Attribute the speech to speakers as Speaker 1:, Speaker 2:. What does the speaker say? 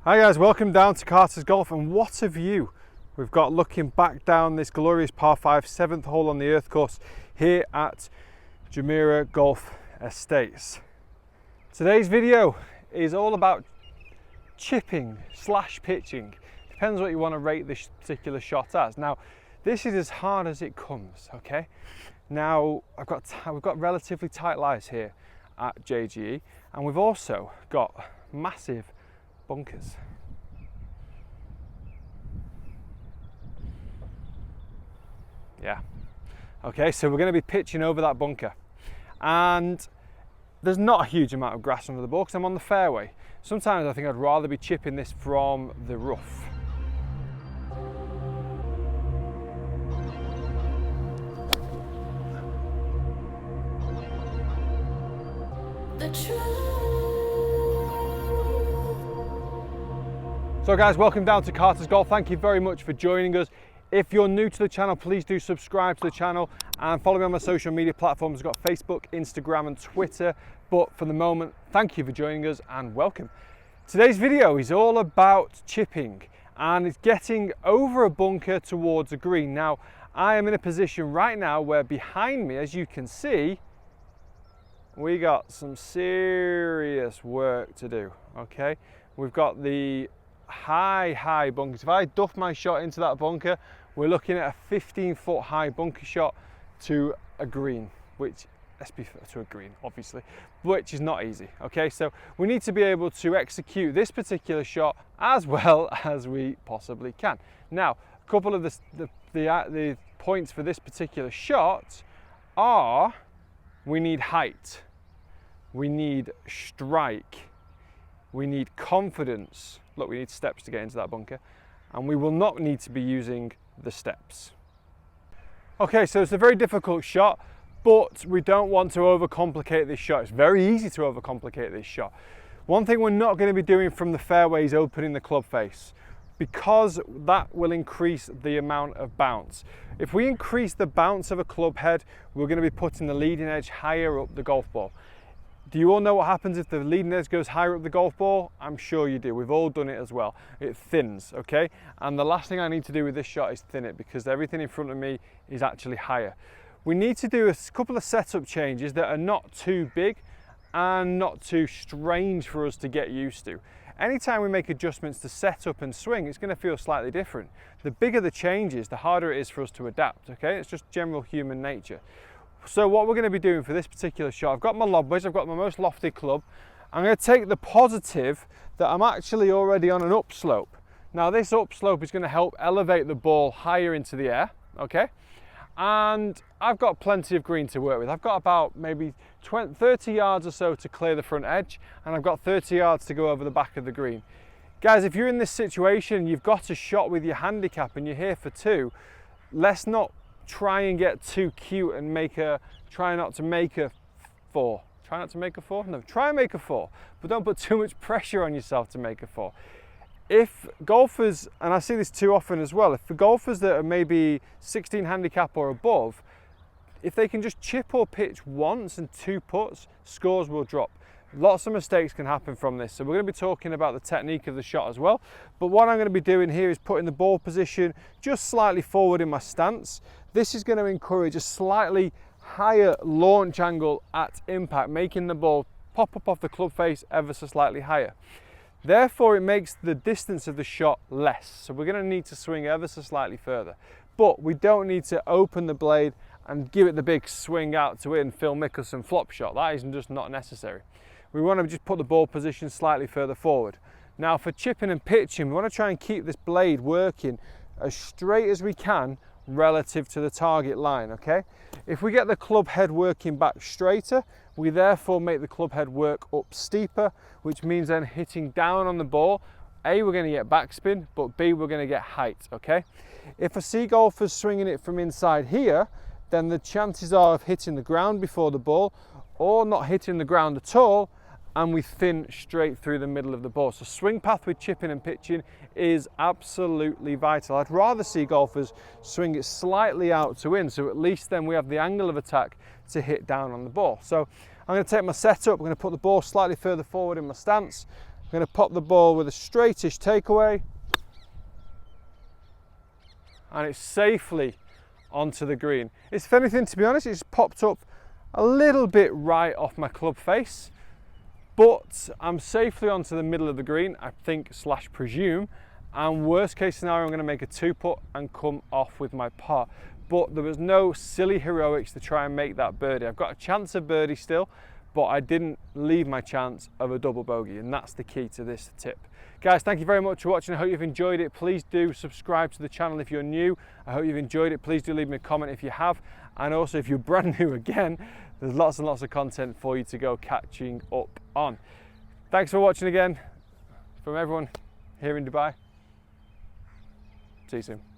Speaker 1: Hi guys, welcome down to Carter's Golf, and what a view we've got looking back down this glorious par 5, 7th hole on the earth course here at Jumeirah Golf Estates. Today's video is all about chipping / pitching. Depends what you want to rate this particular shot as. Now, this is as hard as it comes, okay? Now, we've got relatively tight lies here at JGE, and we've also got massive bunkers. Yeah. Okay, so we're going to be pitching over that bunker. And there's not a huge amount of grass under the ball because I'm on the fairway. Sometimes I think I'd rather be chipping this from the rough. So guys, welcome down to Carter's Golf. Thank you very much for joining us. If you're new to the channel, please do subscribe to the channel and follow me on my social media platforms. I've got Facebook, Instagram and Twitter. But for the moment, thank you for joining us and welcome. Today's video is all about chipping, and it's getting over a bunker towards a green. Now, I am in a position right now where behind me, as you can see, we got some serious work to do, okay? We've got the high bunkers. If I duff my shot into that bunker, we're looking at a 15-foot high bunker shot to a green, which, let's be fair, to a green, obviously, which is not easy, okay? So we need to be able to execute this particular shot as well as we possibly can. Now, a couple of the points for this particular shot are: we need height, we need strike, we need confidence. Look, we need steps to get into that bunker, and we will not need to be using the steps. Okay, so it's a very difficult shot, but we don't want to overcomplicate this shot. It's very easy to overcomplicate this shot. One thing we're not going to be doing from the fairway is opening the club face, because that will increase the amount of bounce. If we increase the bounce of a club head, we're going to be putting the leading edge higher up the golf ball. Do you all know what happens if the leading edge goes higher up the golf ball? I'm sure you do. We've all done it as well. It thins, okay? And the last thing I need to do with this shot is thin it, because everything in front of me is actually higher. We need to do a couple of setup changes that are not too big and not too strange for us to get used to. Anytime we make adjustments to setup and swing, it's going to feel slightly different. The bigger the changes, the harder it is for us to adapt, okay? It's just general human nature. So what we're going to be doing for this particular shot, I've got my lob wedge, I've got my most lofty club. I'm going to take the positive that I'm actually already on an upslope. Now this upslope is going to help elevate the ball higher into the air, okay? And I've got plenty of green to work with. I've got about maybe 30 yards or so to clear the front edge, and I've got 30 yards to go over the back of the green. Guys, if you're in this situation, you've got a shot with your handicap and you're here for two, let's not try and get too cute and try not to make a four. Try not to make a four? No, try and make a four, but don't put too much pressure on yourself to make a four. If golfers, and I see this too often as well, if the golfers that are maybe 16 handicap or above, if they can just chip or pitch once and two putts, scores will drop. Lots of mistakes can happen from this, so we're going to be talking about the technique of the shot as well. But what I'm going to be doing here is putting the ball position just slightly forward in my stance. This is going to encourage a slightly higher launch angle at impact, making the ball pop up off the club face ever so slightly higher. Therefore, it makes the distance of the shot less, so we're going to need to swing ever so slightly further. But we don't need to open the blade and give it the big swing out to in Phil Mickelson flop shot. That is just not necessary. We want to just put the ball position slightly further forward. Now for chipping and pitching, we want to try and keep this blade working as straight as we can relative to the target line, okay? If we get the club head working back straighter, we therefore make the club head work up steeper, which means then hitting down on the ball, A, we're going to get backspin, but B, we're going to get height, okay? If a sea golfer's swinging it from inside here, then the chances are of hitting the ground before the ball or not hitting the ground at all, and we thin straight through the middle of the ball. So swing path with chipping and pitching is absolutely vital. I'd rather see golfers swing it slightly out to in, so at least then we have the angle of attack to hit down on the ball. So I'm going to take my setup, I'm going to put the ball slightly further forward in my stance, going to pop the ball with a straightish takeaway, and it's safely onto the green. If anything, to be honest, it's popped up a little bit right off my club face, but I'm safely onto the middle of the green, I think / presume, and worst case scenario, I'm going to make a 2-putt and come off with my par. But there was no silly heroics to try and make that birdie. I've got a chance of birdie still, but I didn't leave my chance of a double bogey, and that's the key to this tip. Guys, thank you very much for watching. I hope you've enjoyed it. Please do subscribe to the channel if you're new. I hope you've enjoyed it. Please do leave me a comment if you have. And also, if you're brand new again, there's lots and lots of content for you to go catching up on. Thanks for watching again. From everyone here in Dubai. See you soon.